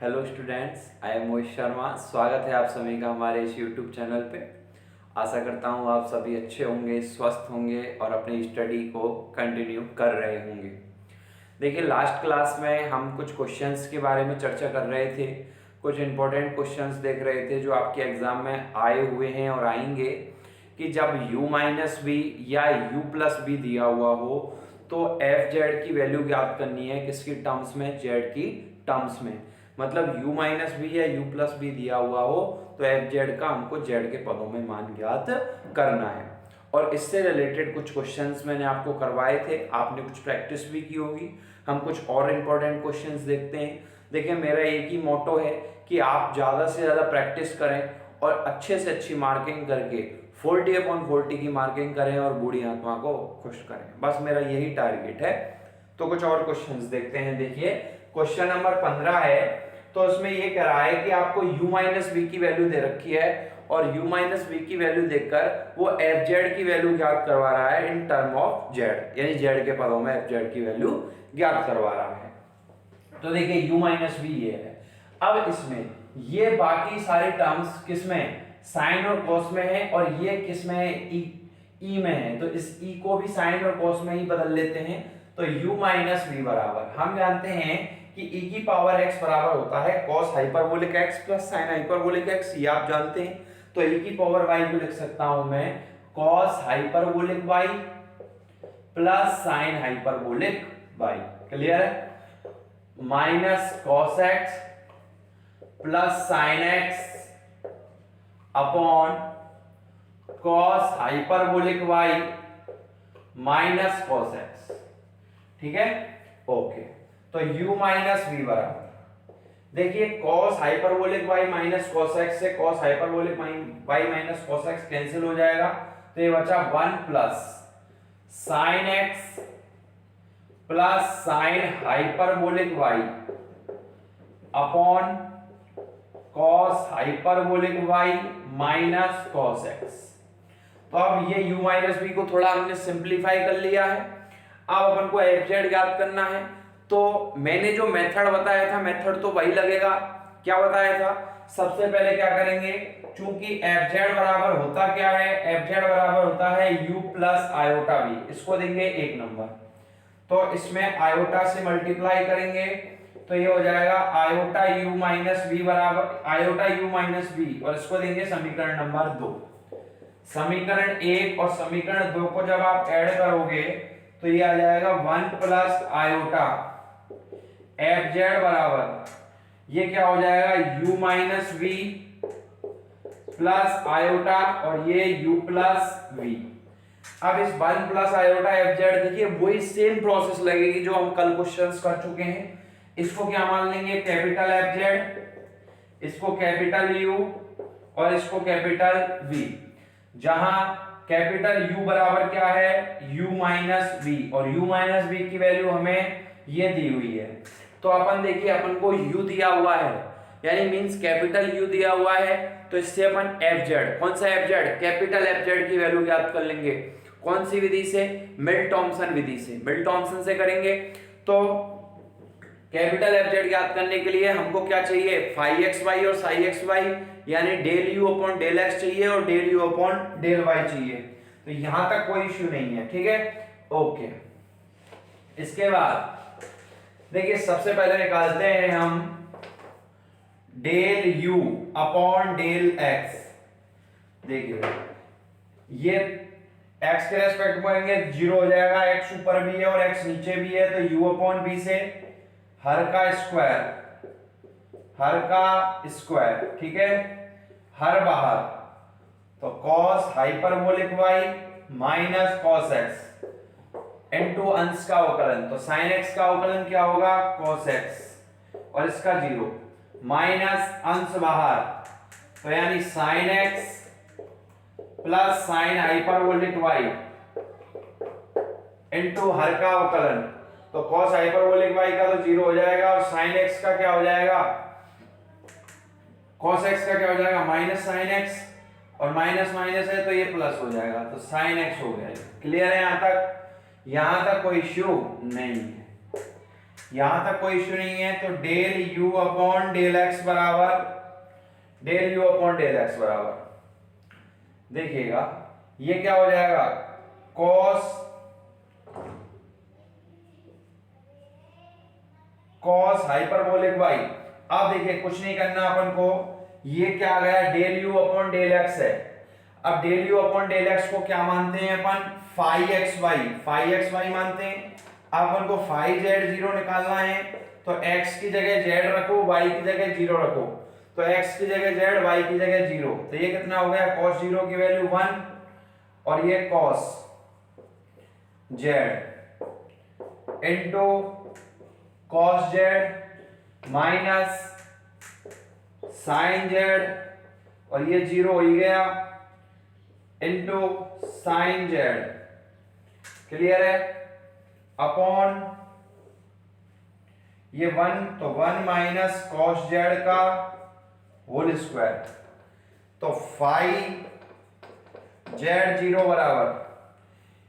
Hello students, I am Mohit Sharma. स्वागत है आप सभी का हमारे इस यूट्यूब चैनल पे। आशा करता हूँ आप सभी अच्छे होंगे, स्वस्थ होंगे और अपनी स्टडी को कंटिन्यू कर रहे होंगे। देखिए, लास्ट क्लास में हम कुछ क्वेश्चंस के बारे में चर्चा कर रहे थे, कुछ इंपॉर्टेंट क्वेश्चंस देख रहे थे जो आपके एग्जाम में आए हुए हैं और आएंगे कि जब u माइनस बी या u प्लस बी दिया हुआ हो तो एफ जेड की वैल्यू ज्ञात करनी है। किसकी टर्म्स में? जेड की टर्म्स में। मतलब u माइनस बी या u प्लस बी दिया हुआ हो तो एफ जेड का हमको जेड के पदों में मान ज्ञात करना है। और इससे रिलेटेड कुछ क्वेश्चंस मैंने आपको करवाए थे, आपने कुछ प्रैक्टिस भी की होगी। हम कुछ और इंपॉर्टेंट क्वेश्चंस देखते हैं। देखिए, मेरा एक ही मोटो है कि आप ज़्यादा से ज़्यादा प्रैक्टिस करें और अच्छे से अच्छी मार्किंग करके 40/40 की मार्किंग करें और बूढ़ी आत्मा को खुश करें। बस मेरा यही टारगेट है। तो कुछ और क्वेश्चंस देखते हैं। देखिए, क्वेश्चन नंबर 15 है, तो उसमें ये कह रहा है कि आपको u माइनस बी की वैल्यू दे रखी है और u माइनस बी की वैल्यू देकर वो एफ जेड की वैल्यू ज्ञात करवा रहा है इन टर्म ऑफ जेड, यानी जेड के पदों में एफ जेड की वैल्यू ज्ञात करवा रहा है। तो देखिए, u माइनस बी ये है। अब इसमें ये बाकी सारे टर्म्स किसमें? साइन और कॉस में है, और ये किसमें है? ई में है। तो इस ई को भी साइन और कॉस में ही बदल लेते हैं। तो u माइनस बी बराबर, हम जानते हैं कि e की पावर x बराबर होता है cos hyperbolic x plus sin hyperbolic x, ये आप जानते हैं। तो e की पावर y को लिख सकता हूं मैं cos hyperbolic y plus sin hyperbolic y। Clear है? Minus cos x plus sin x upon cos hyperbolic y minus cos x। ठीक है, ओके। तो u माइनस वी बराबर, देखिए cos hyperbolic y minus cos x से cos hyperbolic y minus cos x cancel हो जाएगा। तो ये बचा 1 plus sin x plus sin hyperbolic y upon cos hyperbolic y minus cos x। तो अब ये u माइनस बी को थोड़ा हमने सिंप्लीफाई कर लिया है। अब अपन को एफ जेड ज्ञात करना है। तो मैंने जो मेथड बताया था, मेथड तो वही लगेगा। क्या बताया था? सबसे पहले क्या करेंगे, चूंकि एफ जेड बराबर होता क्या है? एफ जेड बराबर होता है u प्लस आयोटा बी। इसको देंगे 1 नंबर, तो इसमें आयोटा से मल्टीप्लाई करेंगे तो ये हो जाएगा आयोटा u माइनस बी बराबर आयोटा u माइनस बी, और इसको देंगे समीकरण नंबर 2। समीकरण 1 और समीकरण 2 को जब आप ऐड करोगे तो ये आ जाएगा 1 प्लस आयोटा एफ जेड बराबर, ये क्या हो जाएगा? u minus v plus iota और ये u प्लस वी। अब इस 1 प्लस आयोटा एफ जेड, देखिए वही सेम प्रोसेस लगेगी जो हम कल क्वेश्चंस कर चुके हैं। इसको क्या मान लेंगे? कैपिटल एफ जेड, इसको कैपिटल यू और इसको कैपिटल वी, जहां कैपिटल U बराबर क्या है? u माइनस बी, और u माइनस बी की वैल्यू हमें ये दी हुई है। तो अपन देखिए, अपन को u दिया हुआ है, यानी मींस कैपिटल U दिया हुआ है, तो इससे अपन एफ जेड, कौन सा F Z? Capital f z की वैल्यू ज्ञात कर लेंगे। कौन सी विधि से? मिल टॉमसन विधि से। मिल टॉमसन से करेंगे तो कैपिटल एफ जेड ज्ञात करने के लिए हमको क्या चाहिए? फाई एक्स वाई और साई एक्स वाई, यानी del u upon del x चाहिए और del u upon del y चाहिए। तो यहां तक कोई इश्यू नहीं है, ठीक है, ओके। इसके बाद देखिए, सबसे पहले निकालते हैं हम del u upon del x. देखिए, ये एक्स के रेस्पेक्ट में आएंगे 0 हो जाएगा, एक्स ऊपर भी है और एक्स नीचे भी है, तो यू अपॉन बी से हर का स्क्वायर, ठीक है, हर बाहर, तो cos hyperbolic y minus cos x into अंश का अवकलन, तो sin x का अवकलन क्या होगा? cos x, और इसका 0 माइनस अंश बाहर, तो यानी sin x plus sin hyperbolic y into हर का अवकलन, तो cos हाइपरबोलिक y का तो 0 हो जाएगा और sin x का क्या हो जाएगा? cos x का क्या हो जाएगा? माइनस sin x, और माइनस माइनस है तो ये प्लस हो जाएगा, तो sin x हो गया। क्लियर है? यहां तक कोई इश्यू नहीं है। यहां तक कोई इश्यू नहीं है। तो del u upon del x बराबर, del u upon del x बराबर, देखिएगा ये क्या हो जाएगा, कॉस हाइपरबोलिक वाई। अब देखिए कुछ नहीं करना अपन को, ये क्या आ गया, del u upon del x है। अब del u upon del x को क्या मानते हैं अपन, फाई एक्स वाई मानते हैं। अब अपन को फाई जेड जीरो निकालना है, तो x की जगह z रखो, y की जगह जीरो रखो। तो x की जगह z, y की जगह जीरो, तो ये कितना हो गया, cos जीरो की वैल्यू 1 और ये cos z into cos z minus sin z, और ये जीरो हो ही गया, इंटू sin z, क्लियर है, अपॉन ये 1, तो 1 माइनस कॉस जेड का होल स्क्वायर। तो फाइव जेड जीरो बराबर,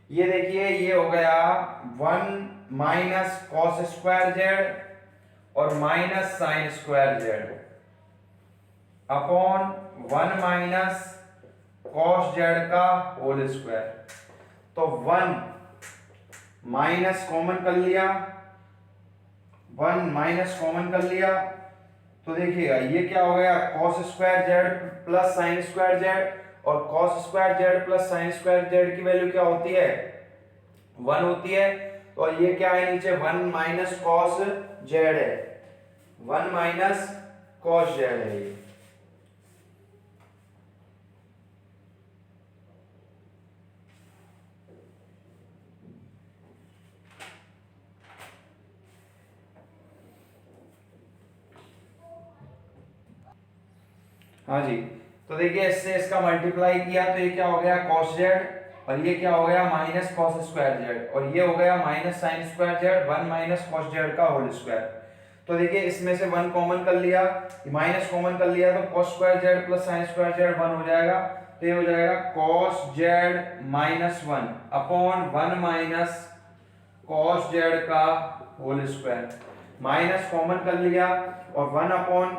ये देखिए ये हो गया 1 माइनस कॉस स्क्वायर जेड और minus sine square Z upon 1 minus cos Z का होल स्क्वायर। तो 1 माइनस कॉमन कर लिया, 1 माइनस कॉमन कर लिया, तो देखिएगा ये क्या हो गया, cos square Z plus sine square Z, और cos square Z plus sine square Z की वैल्यू क्या होती है, 1 होती है। तो ये क्या है नीचे, 1 माइनस कॉस जेड है, 1 माइनस कॉस जेड है ये। हाँ जी, तो देखिए इससे इसका मल्टीप्लाई किया तो ये क्या हो गया, cos z, और ये क्या हो गया, माइनस cos स्क्वायर z, और ये हो गया minus sin square z, 1 minus cos z का होल स्क्वायर। तो देखिए इसमें से 1 कॉमन कर लिया, माइनस कॉमन कर लिया, तो cos square z plus sin square z 1 हो जाएगा। तो ये हो जाएगा cos z minus 1 upon 1 minus cos z का होल स्क्वायर, माइनस कॉमन कर लिया, और 1 अपॉन,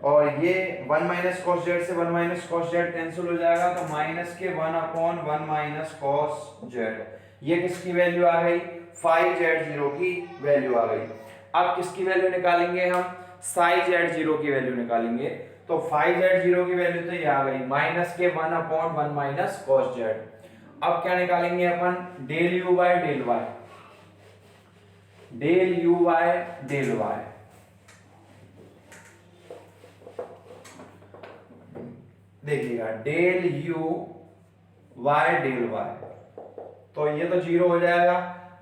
और ये 1 माइनस कॉस जेड से 1 माइनस कॉस जेड कैंसिल हो जाएगा, तो माइनस के 1 अपॉन 1 माइनस कॉस जेड। ये किसकी वैल्यू आ गई, फाई जेड जीरो की वैल्यू आ गई। अब किसकी वैल्यू निकालेंगे हम, साई जेड जीरो की वैल्यू निकालेंगे। तो फाई जेड जीरो की वैल्यू तो ये आ गई, माइनस के 1 अपॉन 1 माइनस कॉस जेड। अब क्या निकालेंगे अपन, del u by del y, del u by del y. देखिएगा del u y del y, तो ये तो जीरो हो जाएगा।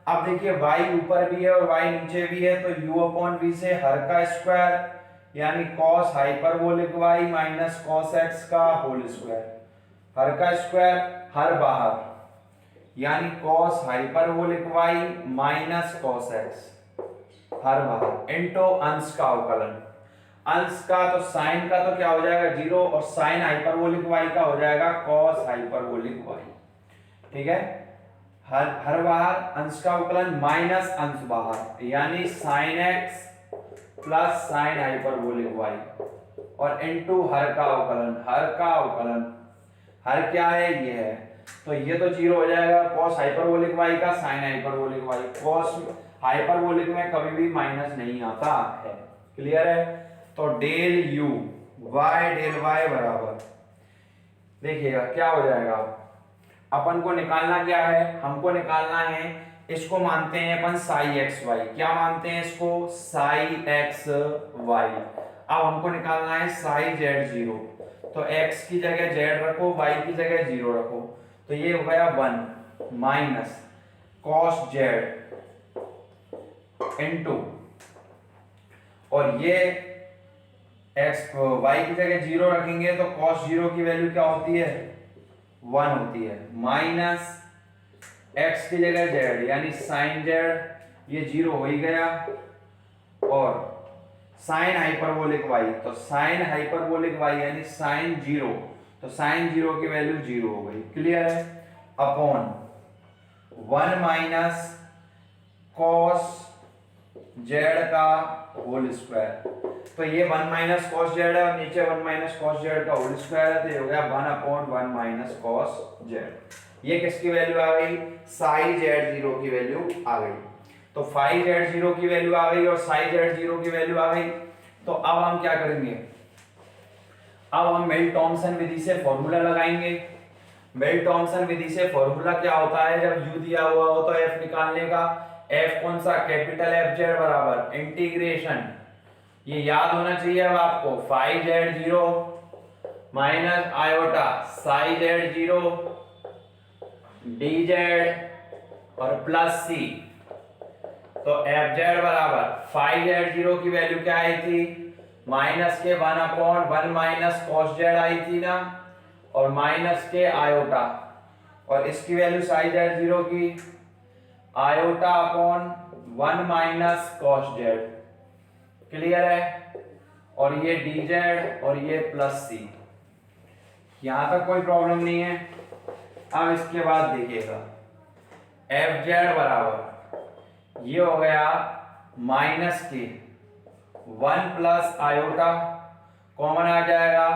अब देखिए y ऊपर भी है और y नीचे भी है, तो u अपॉन v से हर का स्क्वायर यानी cos hyperbolic y minus cos x का होल स्क्वायर, हर का स्क्वायर हर बाहर, यानी cos hyperbolic y minus cos x हर बाहर, इंटू अंश का अवकलन, अंश का तो साइन का तो क्या हो जाएगा जीरो, और साइन हाइपरबोलिक y का हो जाएगा cos हाइपरबोलिक y, ठीक है। हर बाहर अंश का अवकलन माइनस अंश बाहर, यानी sin x plus sine hyperbolic y, और इनटू हर का अवकलन, हर का अवकलन, हर क्या है ये है, तो ये तो जीरो हो जाएगा, cos हाइपरबोलिक y का sine hyperbolic y, cos hyperbolic में कभी भी माइनस नहीं आता है, क्लियर है। तो del u y del y बराबर, देखिएगा क्या हो जाएगा, अपन को निकालना क्या है, हमको निकालना है, इसको मानते हैं अपन साई एक्स वाई, क्या मानते हैं इसको, साई एक्स वाई। अब हमको निकालना है साई जेड जीरो, तो x की जगह z रखो, y की जगह जीरो रखो, तो ये हो गया 1 माइनस cos z इंटू, और ये x y की जगह जीरो रखेंगे तो cos जीरो की वैल्यू क्या होती है, 1 होती है, माइनस x की जगह z यानी sin z, ये जीरो हो ही गया, और साइन हाइपरबोलिक y, तो साइन हाइपरबोलिक y यानी साइन जीरो, तो साइन जीरो की वैल्यू जीरो हो गई, क्लियर है, अपॉन 1 माइनस कॉस जेड का होल स्क्वायर। तो ये 1 माइनस कॉस जेड है और नीचे 1 माइनस कॉस जेड का होल स्क्वायर है, तो ये हो गया 1/1 माइनस कॉस जेड। ये किसकी वैल्यू आ गई? साई जेड जीरो की वैल्यू आ गई। तो फाई जेड जीरो की वैल्यू आ गई और साई जेड जीरो की वैल्यू आ गई। तो अब हम क्या करेंगे? अब हम मिल थॉमसन विधि से फॉर्मूला लगाएंगे। मिल थॉमसन विधि से फॉर्मूला क्या होता है? जब u दिया हुआ हो तो f निकालने का। f कौन सा? कैपिटल एफ जेड बराबर इंटीग्रेशन, ये याद होना चाहिए अब आपको, phi z zero minus iota psi z zero d z और प्लस सी। तो एफ जेड बराबर फाई जेड जीरो की वैल्यू क्या आई थी? माइनस के 1/1 माइनस कॉस जेड आई थी ना, और माइनस के आयोटा, और इसकी वैल्यू साई जेड जीरो की iota upon 1 minus cos Z. Clear है? और ये डी जेड और ये प्लस सी। यहां तक कोई प्रॉब्लम नहीं है। अब इसके बाद देखिएगा, एफ जेड बराबर ये हो गया माइनस के 1 प्लस आयोटा, कॉमन आ जाएगा,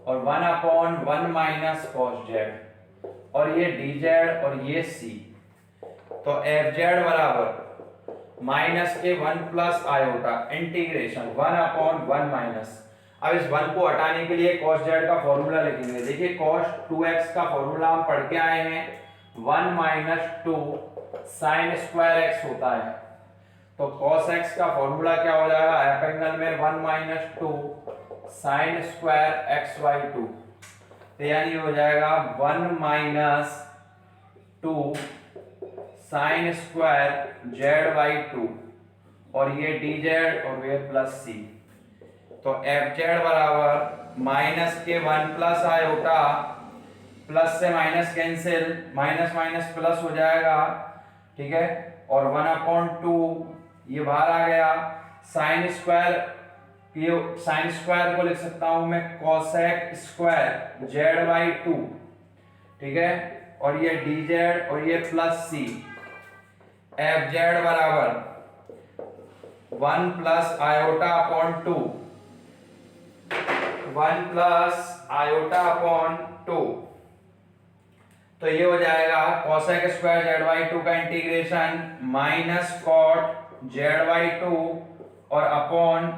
और 1/1 माइनस कॉस जेड, और ये डी जेड और ये सी। तो एफ जेड बराबर माइनस के 1 प्लस आयोटा इंटीग्रेशन 1/1 माइनस। अब इस 1 को हटाने के लिए cos z का फॉर्मूला लिखेंगे। देखिए cos 2x का फॉर्मूला हम पढ़ के आए हैं, 1 माइनस 2 साइन स्क्वायर x होता है। तो cos x का फॉर्मूला क्या हो जाएगा? हाफ एंगल में 1 minus 2 sine square x by 2, तो यानी हो जाएगा 1 minus 2 sine square Z by 2, और ये डी जेड और ये प्लस सी। तो एफ जेड बराबर माइनस के 1 प्लस आयोटा, प्लस से minus cancel, minus minus plus हो जाएगा, ठीक है, और 1/2 ये बाहर आ गया, साइन स्क्वायर, ये साइन स्क्वायर को लिख सकता हूं मैं कोसेक स्क्वायर जेड बाई 2, ठीक है, और ये डी जेड और ये प्लस सी। एफ जेड बराबर 1 plus iota upon 2, 1 plus iota upon 2, तो ये हो जाएगा कोसेक स्क्वायर जेड बाई 2 का integration minus cot Z by 2 और अपॉन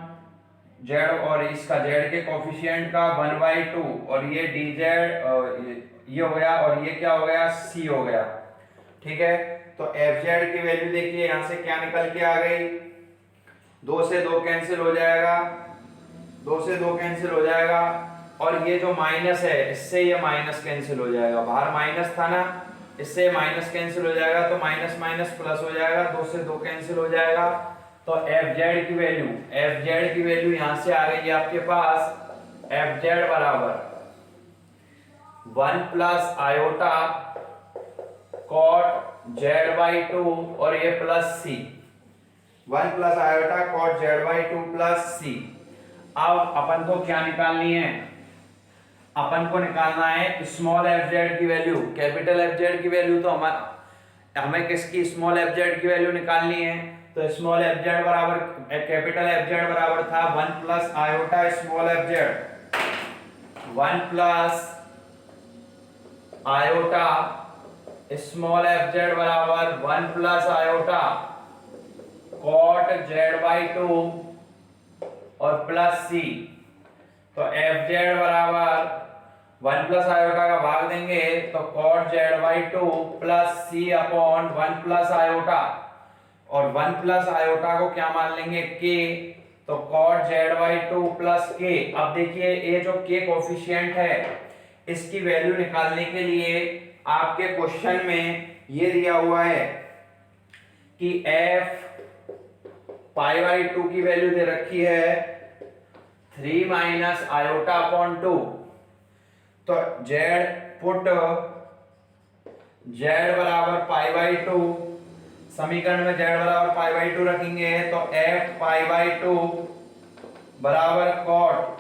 जेड, और इसका जेड के कोफिशिएंट का 1/2, और ये डी जेड ये हो गया, और ये क्या हो गया? सी हो गया, ठीक है। तो एफ जेड की वैल्यू देखिए यहां से क्या निकल के आ गई, 2 से 2 कैंसिल हो जाएगा, 2 से 2 कैंसिल हो जाएगा, और ये जो माइनस है इससे ये माइनस कैंसिल हो जाएगा, बाहर माइनस था ना, इससे माइनस कैंसिल हो जाएगा, तो माइनस माइनस प्लस हो जाएगा, 2 से 2 कैंसिल हो जाएगा। तो एफ जेड की वैल्यू यहां से आ गई आपके पास, एफ जेड बराबर 1 plus iota cot Z by 2 और ये plus C, 1 plus iota cot Z by 2 plus C. अब अपन को क्या निकालनी है? अपन को निकालना है स्मॉल एफ जेड की वैल्यू। कैपिटल एफ जेड की वैल्यू तो हमें किसकी? स्मॉल एफ जेड की वैल्यू निकालनी है। तो स्मॉल एफ जेड बराबर, कैपिटल एफ जेड बराबर था 1 plus iota small f z, 1 plus iota small f Z बराबर 1 plus iota cot Z by 2 और प्लस सी। तो एफ जेड बराबर 1 प्लस आयोटा का भाग देंगे तो cot Z by 2 plus C upon 1 plus iota, और 1 प्लस आयोटा को क्या मान लेंगे? के, तो कॉट जेड बाई 2 प्लस के। अब देखिए ये जो के कोफिशिएंट है इसकी वैल्यू निकालने के लिए आपके क्वेश्चन में ये दिया हुआ है कि f पाई बाई 2 की वैल्यू दे रखी है 3 माइनस आयोटा अपॉन 2। तो z पुट z बराबर पाई बाई 2, समीकरण में z बराबर पाई बाई 2 रखेंगे तो f पाई बाई 2 बराबर कॉट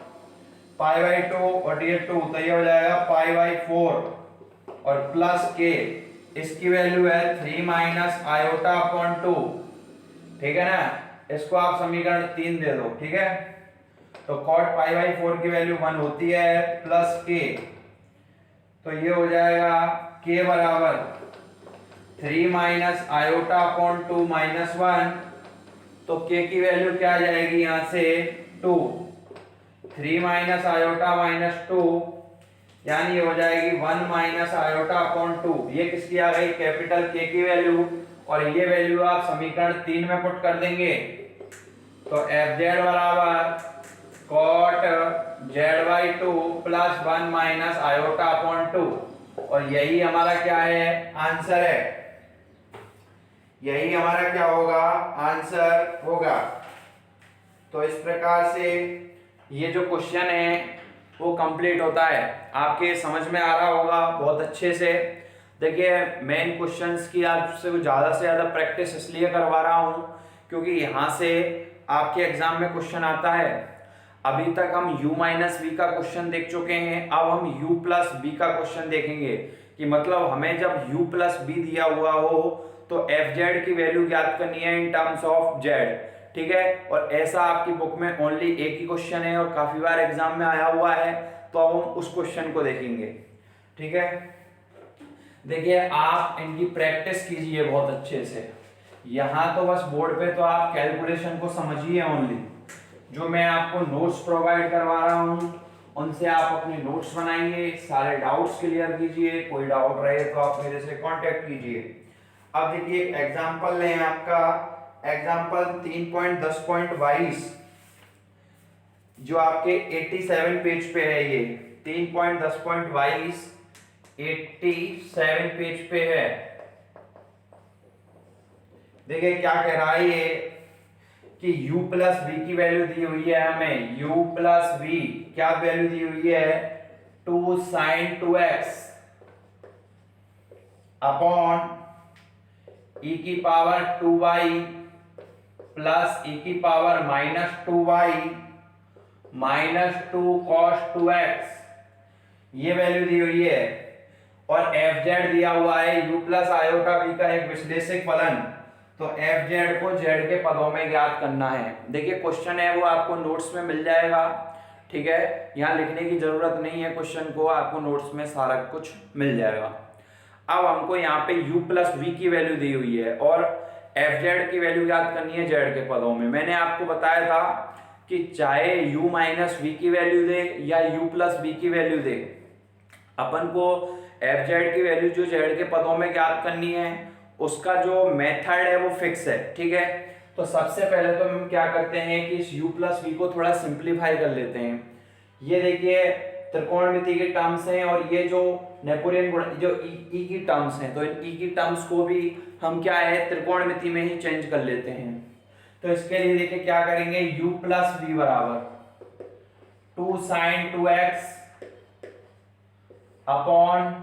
पाई बाई 2 और ये 2, तो ये हो जाएगा पाई बाई 4 और प्लस के, इसकी वैल्यू है 3 माइनस आयोटा अपॉन 2, ठीक है ना। इसको आप समीकरण 3 दे दो, ठीक है। तो cot पाई बाई 4 की वैल्यू 1 होती है प्लस k, तो ये हो जाएगा k बराबर 3 माइनस आयोटा अपॉन 2 माइनस 1, तो k की वैल्यू क्या आ जाएगी यहां से 2, 3 माइनस आयोटा माइनस 2 यानी हो जाएगी 1 माइनस आयोटा अपॉन 2। ये किसकी आ गई, कैपिटल K की वैल्यू, और ये वैल्यू आप समीकरण 3 में पुट कर देंगे तो Fz बराबर cot z/2 plus 1 minus iota upon 2, और यही हमारा क्या है, आंसर है। यही हमारा क्या होगा, आंसर होगा। तो इस प्रकार से ये जो क्वेश्चन है वो कंप्लीट होता है। आपके समझ में आ रहा होगा बहुत अच्छे से। देखिए मेन क्वेश्चंस की आपसे ज़्यादा से ज़्यादा प्रैक्टिस इसलिए करवा रहा हूँ क्योंकि यहाँ से आपके एग्जाम में क्वेश्चन आता है। अभी तक हम u माइनस वी का क्वेश्चन देख चुके हैं, अब हम u प्लस बी का क्वेश्चन देखेंगे कि मतलब हमें जब u प्लस बी दिया हुआ हो तो fz की वैल्यू ज्ञात करनी है इन टर्म्स ऑफ z, ठीक है। और ऐसा आपकी बुक में ओनली एक ही क्वेश्चन है और काफी बार एग्जाम में आया हुआ है, तो अब हम उस क्वेश्चन को देखेंगे, ठीक है। देखिए आप इनकी प्रैक्टिस कीजिए बहुत अच्छे से। यहाँ तो बस बोर्ड पे तो आप कैलकुलेशन को समझिए ओनली, जो मैं आपको नोट्स प्रोवाइड करवा रहा हूँ उनसे आप अपने नोट्स बनाइए, सारे डाउट्स क्लियर कीजिए, कोई डाउट रहे तो आप मेरे से कांटेक्ट कीजिए। अब देखिए एक एग्जांपल लें आपका, एग्जांपल 3.10.22 जो आपके 87 पेज पे है, ये 3.10.22 87 पेज पे है। देखिए क्या कह रहा है ये कि u प्लस बी की वैल्यू दी हुई है हमें, u प्लस बी क्या वैल्यू दी हुई है 2 sin 2x अपॉन e की पावर 2y प्लस e की power minus 2y minus 2 cos 2x, ये वैल्यू दी हुई है। और fz दिया हुआ है u प्लस आयोटा b का एक विश्लेषक फलन, तो fz को z के पदों में ज्ञात करना है। देखिए क्वेश्चन है वो आपको नोट्स में मिल जाएगा, ठीक है, यहाँ लिखने की जरूरत नहीं है, क्वेश्चन को आपको नोट्स में सारा कुछ मिल जाएगा। अब हमको यहाँ पे u प्लस वी की वैल्यू दी हुई है और fz की वैल्यू ज्ञात करनी है z के पदों में। मैंने आपको बताया था कि चाहे u माइनस वी की वैल्यू दे या u प्लस बी की वैल्यू दे, अपन को fz की वैल्यू जो z के पदों में ज्ञात करनी है उसका जो मेथड है वो फिक्स है, ठीक है। तो सबसे पहले तो हम क्या करते हैं कि इस u प्लस वी को थोड़ा सिंप्लीफाई कर लेते हैं। ये देखिए त्रिकोणमिति के टर्म्स हैं और ये जो नेपोलियन गुण जो ई की टर्म्स हैं, तो इन ई की टर्म्स को भी हम क्या है त्रिकोणमिति में ही चेंज कर लेते हैं। तो इसके लिए देखिए क्या करेंगे, u प्लस वी बराबर 2 sin 2x अपॉन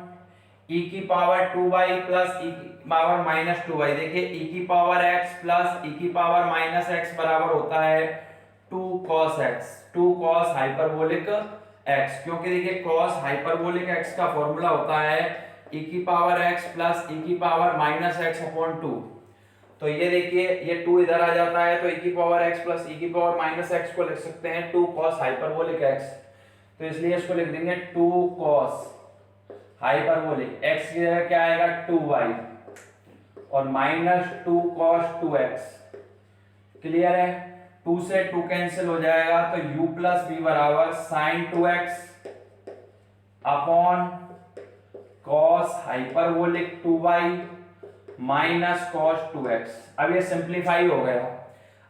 e की पावर 2y प्लस e की पावर माइनस 2y। देखिए e की पावर x प्लस e की पावर माइनस x बराबर होता है 2 cos x, 2 cos hyperbolic x, क्योंकि देखिए cos हाइपरबोलिक x का फॉर्मूला होता है e की पावर x प्लस e की पावर माइनस x अपॉन 2। तो ये देखिए ये 2 इधर आ जाता है तो e की पावर x प्लस e की पावर माइनस x को लिख सकते हैं 2 cos हाइपरबोलिक x, तो इसलिए इसको लिख देंगे 2 cos हाइपरबोलिक x की जगह क्या आएगा 2y और माइनस 2 cos 2x। क्लियर है, 2 से 2 कैंसिल हो जाएगा तो u प्लस बी बराबर sin 2x upon cos hyperbolic 2y minus cos 2x। अब ये सिंप्लीफाई हो गया।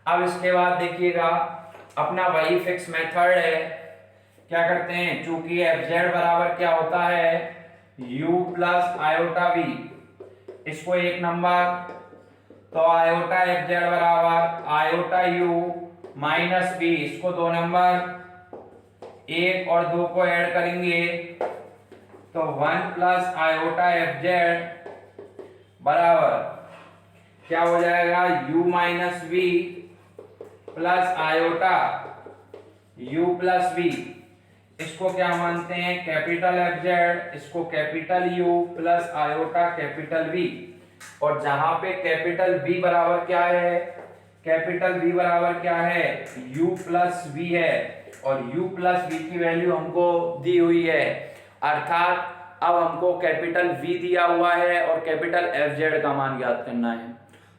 अब इसके बाद देखिएगा अपना वही फिक्स मेथड है, क्या करते हैं, चूंकि fz बराबर क्या होता है u प्लस आयोटा v, इसको एक नंबर, तो आयोटा fz बराबर आयोटा u माइनस v, इसको 2 नंबर, 1 और 2 को ऐड करेंगे तो 1 प्लस आयोटा fz बराबर क्या हो जाएगा u minus v plus iota u plus v, इसको क्या मानते हैं कैपिटल fz, इसको capital u plus iota capital v, और जहां पे कैपिटल v बराबर क्या है कैपिटल V बराबर क्या है, U प्लस V है, और U प्लस V की वैल्यू हमको दी हुई है, अर्थात अब हमको कैपिटल V दिया हुआ है और कैपिटल FZ का मान ज्ञात करना है।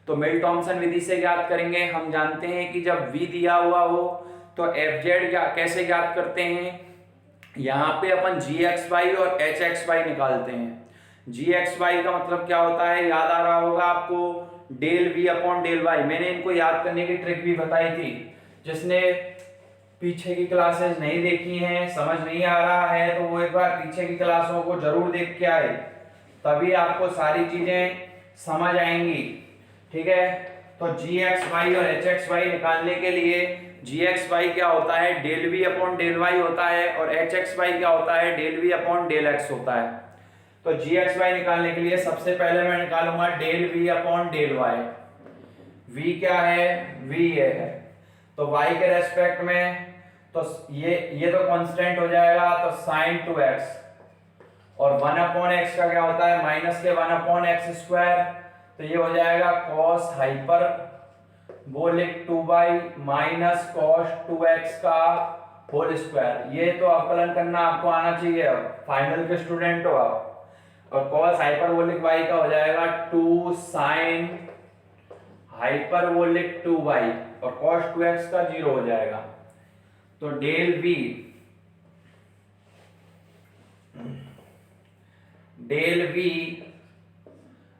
तो मिल थॉमसन विधि से ज्ञात करेंगे। हम जानते हैं कि जब V दिया हुआ हो तो FZ कैसे ज्ञात करते हैं, यहाँ पे अपन GXY और HXY निकालते हैं। GXY का मतलब क्या होता है, याद आ रहा होगा आपको, del V upon del y. मैंने इनको याद करने की ट्रिक भी बताई थी। जिसने पीछे की क्लासेस नहीं देखी हैं, समझ नहीं आ रहा है, तो वो एक बार पीछे की क्लासों को जरूर देख के आए, तभी आपको सारी चीजें समझ आएंगी। ठीक है, तो GXY और HXY निकालने के लिए GXY क्या होता है, del V upon del y होता है, और HXY क्या होता है, del V upon del x होता है। तो GXY निकालने के लिए सबसे पहले मैं निकालूंगा del V upon del y. V क्या है, V ये है, तो y के रेस्पेक्ट में तो ये तो कांस्टेंट हो जाएगा, तो sin 2x, और 1 अपॉन एक्स का क्या होता है, माइनस के 1 अपॉन एक्स स्क्वायर, तो ये हो जाएगा cos hyperbolic 2y minus cos 2x का होल स्क्वायर। ये तो अवकलन करना आपको आना चाहिए, फाइनल के स्टूडेंट हो आप। और cos हाइपरबोलिक y का हो जाएगा 2 sin हाइपरबोलिक 2y, और cos 2x का 0 हो जाएगा। तो del v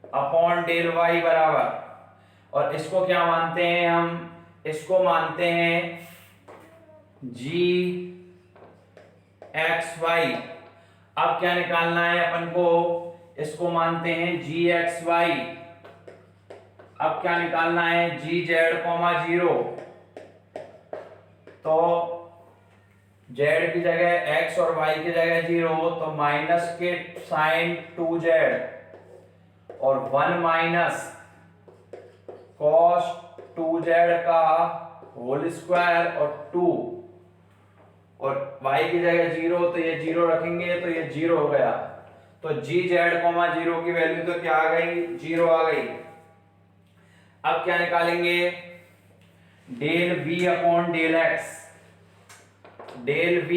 upon del y बराबर, और इसको क्या मानते हैं हम, इसको मानते हैं GXY। अब क्या निकालना है अपन को, इसको मानते हैं GXY। अब क्या निकालना है, GZ, 0, तो Z की जगह X और Y की जगह 0, तो माइनस के साइन 2Z और 1 माइनस cos 2Z का होल स्क्वायर और 2, और y की जगह 0, तो ये 0 रखेंगे तो ये 0 हो गया। तो GZ, 0 की वैल्यू तो क्या आ गई, 0 आ गई। अब क्या निकालेंगे, del V upon del x, del V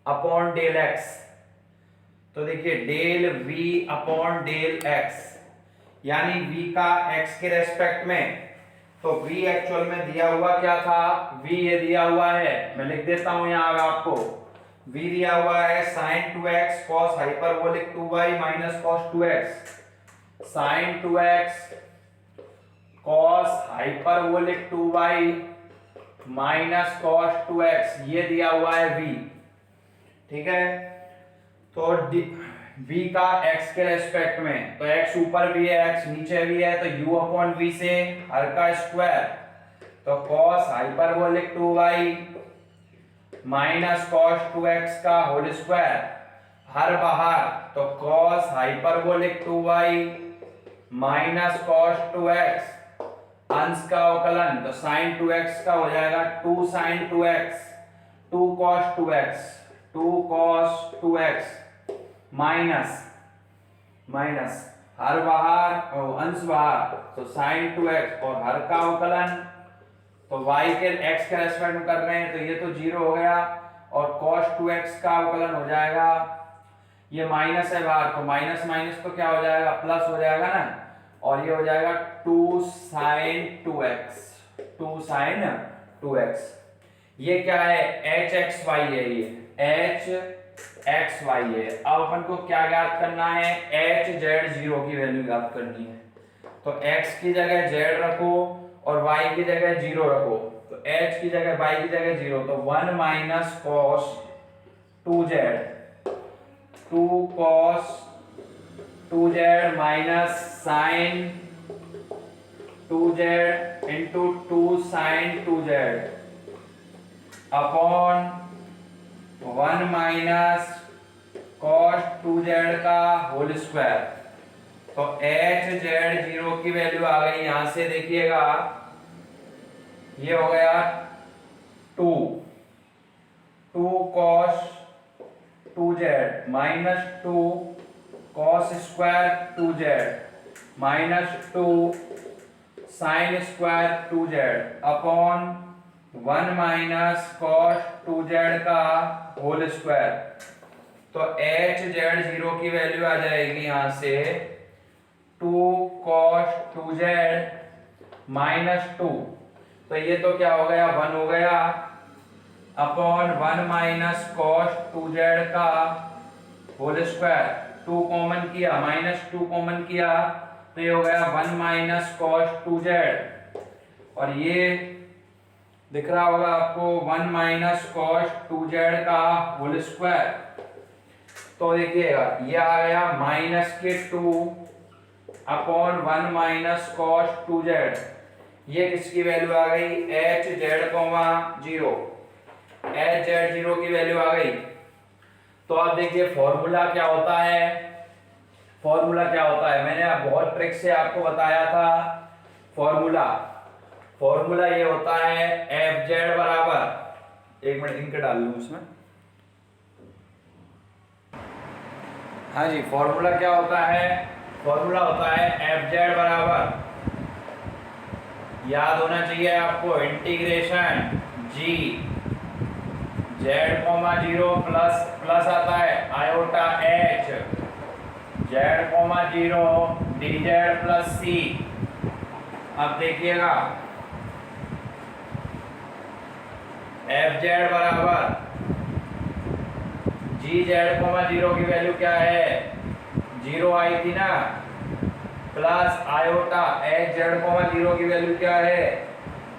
upon del x. तो देखिए del V upon del x, यानी V का x के रेस्पेक्ट में, तो V एक्चुअल में दिया हुआ क्या था, V ये दिया हुआ है, मैं लिख देता हूं यहां आपको। V दिया हुआ है sin 2x cos hyperbolic 2y minus cos 2x, sin 2x cos hyperbolic 2y minus cos 2x, ये दिया हुआ है V। ठीक है, तो V का x के रेस्पेक्ट में, तो x ऊपर भी है x नीचे भी है, तो u अपॉन v से हर का स्क्वायर, तो cos hyperbolic 2y minus cos 2x का होल स्क्वायर, हर बाहर, तो cos hyperbolic 2y minus cos 2x, अंश का अवकलन, तो sin 2x का हो जाएगा 2 sin 2x, 2 cos 2x, 2 cos 2x minus हर बाहर और अंश बाहर, तो sin 2x और हर का अवकलन, तो y के x के रेस्पेक्ट में कर रहे हैं, तो ये तो 0 हो गया, और cos 2x का अवकलन हो जाएगा, ये माइनस है बाहर, तो माइनस माइनस तो क्या हो जाएगा, प्लस हो जाएगा ना, और ये हो जाएगा 2 sin 2x, 2 sin 2x। ये क्या है, HXY है, ये HXY है। अब अपन को क्या ज्ञात करना है, HZ0 की वैल्यू ज्ञात करनी है। तो x की जगह z रखो और y की जगह 0 रखो, तो h की जगह y की जगह 0, तो 1 minus cos 2z, 2 cos 2z minus sin 2z into 2 sin 2z upon 1 minus cos 2z का होल स्क्वायर। तो HZ0 की वैल्यू आ गई, यहां से देखिएगा ये हो गया 2 cos 2z minus 2 cos square 2z minus 2 sine square 2z upon 1 minus cos 2z का होल स्क्वायर। तो एच जेड जीरो की वैल्यू आ जाएगी यहां से 2 cos 2z माइनस 2। तो ये तो क्या हो गया 1 हो गया अपॉन 1 माइनस कॉस 2z का होल स्क्वायर। 2 कॉमन किया माइनस 2 कॉमन किया तो ये हो गया 1 माइनस कॉस 2z। और ये दिख रहा होगा आपको 1 माइनस कॉस 2z का होल स्क्वायर। तो देखिएगा ये आ गया माइनस के 2 अपॉन 1 माइनस कॉस 2z। ये किसकी वैल्यू आ गई H Z comma 0। H Z 0 की वैल्यू आ गई। तो आप देखिए फॉर्मूला क्या होता है। फॉर्मूला क्या होता है मैंने बहुत ट्रिक से आपको बताया था। फॉर्मूला ये होता है एफ जेड बराबर, एक मिनट इनके डाल लूं उसमें। हाँ जी फॉर्मूला क्या होता है, फॉर्मूला होता है एफ जेड बराबर, याद होना चाहिए आपको, integration G Z comma 0 plus plus आता है iota H Z comma 0 D Z plus C. अब देखिएगा एफ जेड बराबर जी जेड कोमा 0 की वैल्यू क्या है 0 आई थी ना, plus iota H Z comma 0 की वैल्यू क्या है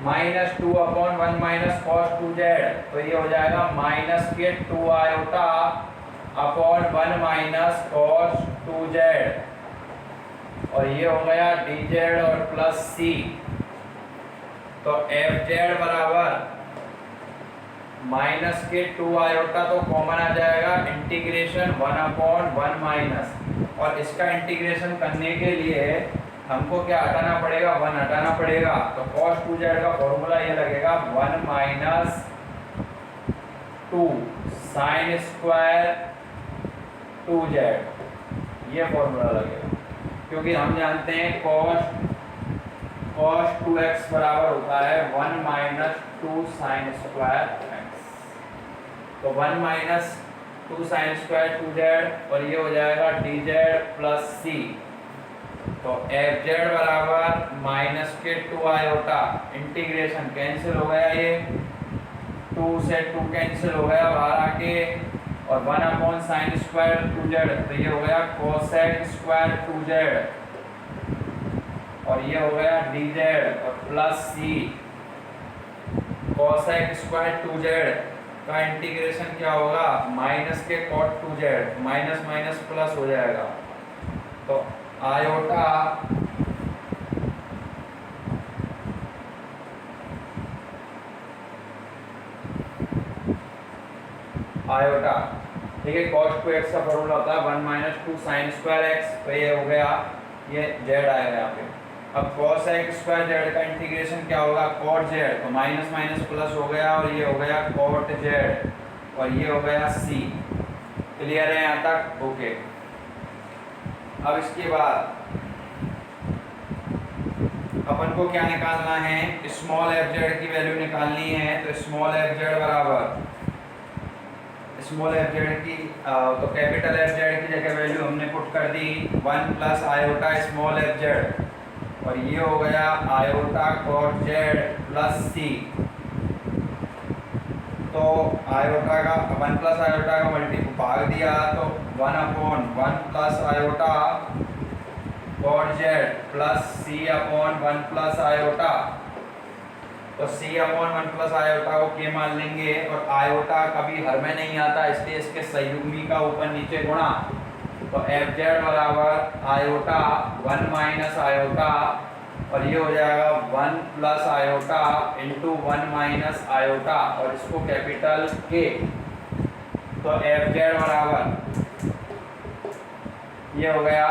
minus 2 upon 1 minus cos 2z। तो ये हो जाएगा माइनस के 2 iota upon 1 minus cos 2z। और ये हो गया dz और प्लस c। तो fz बराबर माइनस के 2 आयोटा तो कॉमन आ जाएगा, इंटीग्रेशन 1 अपॉन 1 माइनस। और इसका इंटीग्रेशन करने के लिए हमको क्या हटाना पड़ेगा 1 हटाना पड़ेगा। तो cos 2z का फॉर्मूला ये लगेगा 1 माइनस 2 साइन स्क्वायर 2z, ये फॉर्मूला लगेगा। क्योंकि हम जानते हैं cos 2x बराबर होता है 1 माइनस 2 साइन स्क्वायर x। तो 1 माइनस 2 साइन स्क्वायर 2z और ये हो जाएगा dz प्लस c। तो एफ जेड बराबर माइनस के 2 आयोटा, इंटीग्रेशन कैंसिल हो गया, ये 2 से 2 कैंसिल हो गया बाहर आके, और 1 अपॉन साइन स्क्वायर 2z। तो ये हो गया कोसेक स्क्वायर 2z और ये हो गया dz और plus c। Cosec square 2z का इंटीग्रेशन क्या होगा माइनस के cot 2z, minus minus plus हो जाएगा। तो आयोटा ठीक है cos 2x का फॉर्मूला होता है 1 माइनस 2 साइन स्क्वायर x। तो ये हो गया, ये z आएगा यहाँ पे। अब cos x स्क्वायर z का इंटीग्रेशन क्या होगा cot z, तो माइनस माइनस प्लस हो गया और ये हो गया cot z और ये हो गया c। क्लियर है यहाँ तक? ओके। अब इसके बाद अपन को क्या निकालना है, स्मॉल एफ जेड की वैल्यू निकालनी है। तो स्मॉल एफ जेड बराबर स्मॉल एफ जेड की तो कैपिटल एफ जेड की जगह वैल्यू हमने पुट कर दी 1 plus iota small f Z और ये हो गया iota cot Z plus c. तो आयोटा का 1 प्लस आयोटा का मल्टीपल भाग दिया तो 1 upon 1 plus iota cot Z plus सी अपॉन 1 प्लस आयोटा। तो c अपॉन 1 प्लस आयोटा को k मान लेंगे और आयोटा कभी हर में नहीं आता, इसलिए इसके संयुग्मी का ऊपर नीचे गुणा। तो एफ जेड बराबर आयोटा 1 माइनस आयोटा और ये हो जाएगा 1 plus iota into 1 minus iota और इसको कैपिटल K। तो एफ जेड बराबर ये हो गया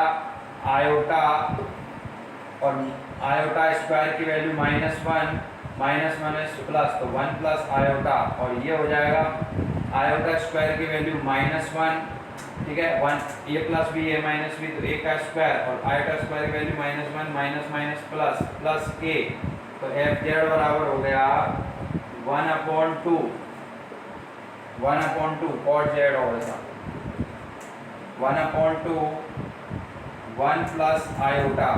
आयोटा और आयोटा स्क्वायर की वैल्यू -1 माइनस माइनस प्लस, तो 1 प्लस आयोटा और ये हो जाएगा आयोटा स्क्वायर की वैल्यू -1 ठीक है, 1 A plus B A minus B, तो ए का स्क्वायर और आयोटा स्क्वायर की value -1 minus minus plus plus A, तो एफ जेड बराबर हो गया 1/2 कॉट जेड हो गया 1/2 1 plus iota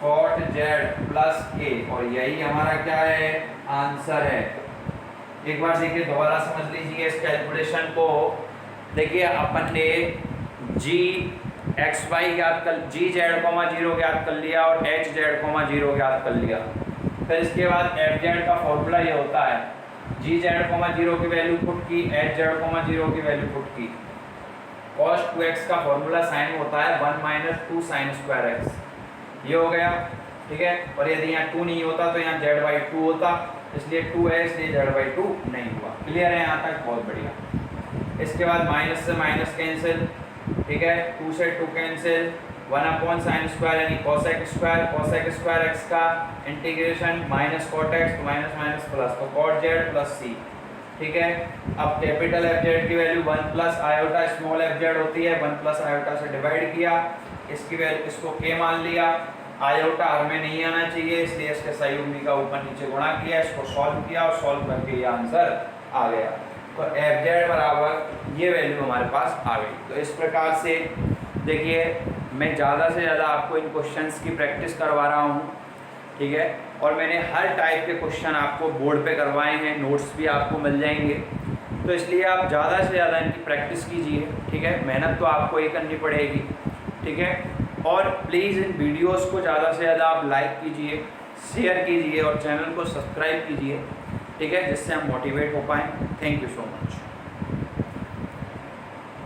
cot Z plus A, और यही हमारा क्या है, आंसर है। एक बार देखिए, दोबारा समझ लीजिए इस कैलकुलेशन को। देखिए अपन ने जी एक्स वाई ज्ञात कर, जी जेड कोमा 0 ज्ञात कर लिया और एच जेड कोमा 0 ज्ञात कर लिया। फिर इसके बाद एफ जेड का फॉर्मूला ये होता है, जी जेड कोमा 0 की वैल्यू पुट की, एच जेड कोमा 0 की वैल्यू पुट की। cos 2x का फॉर्मूला साइन होता है 1 माइनस 2 साइन स्क्वायर एक्स, ये हो गया। ठीक है, और यदि यहाँ 2 नहीं होता तो यहाँ z/2 होता, इसलिए 2 है इसलिए z/2 नहीं हुआ। क्लियर है यहाँ तक? बहुत बढ़िया। इसके बाद माइनस से माइनस कैंसिल, ठीक है, 2 से 2 कैंसिल, 1 साइन स्क्वायर यानी cosec स्क्वायर x का इंटीग्रेशन माइनस cot x, तो माइनस माइनस प्लस, तो cot z प्लस c। ठीक है, अब कैपिटल एफ जेड की value 1 plus iota small f Z होती है, 1 प्लस आयोटा से डिवाइड किया, इसकी वैल्यू इसको k मान लिया। आयोटा हमें नहीं आना चाहिए इसलिए इसके सहयोगी का ऊपर नीचे गुणा किया, इसको सॉल्व किया और सॉल्व करके ये आंसर आ गया। तो एफ जेड बराबर ये वैल्यू हमारे पास आ गई। तो इस प्रकार से देखिए, मैं ज़्यादा से ज़्यादा आपको इन क्वेश्चंस की प्रैक्टिस करवा रहा हूँ। ठीक है, और मैंने हर टाइप के क्वेश्चन आपको बोर्ड पे करवाए हैं, नोट्स भी आपको मिल जाएंगे, तो इसलिए आप ज़्यादा से ज़्यादा इनकी प्रैक्टिस कीजिए। ठीक है, मेहनत तो आपको ही करनी पड़ेगी। ठीक है, और प्लीज़ इन वीडियोस को ज़्यादा से ज़्यादा आप लाइक कीजिए, शेयर कीजिए और चैनल को सब्सक्राइब कीजिए। ठीक है, जिससे हम मोटिवेट हो पाएँ। Thank you so much.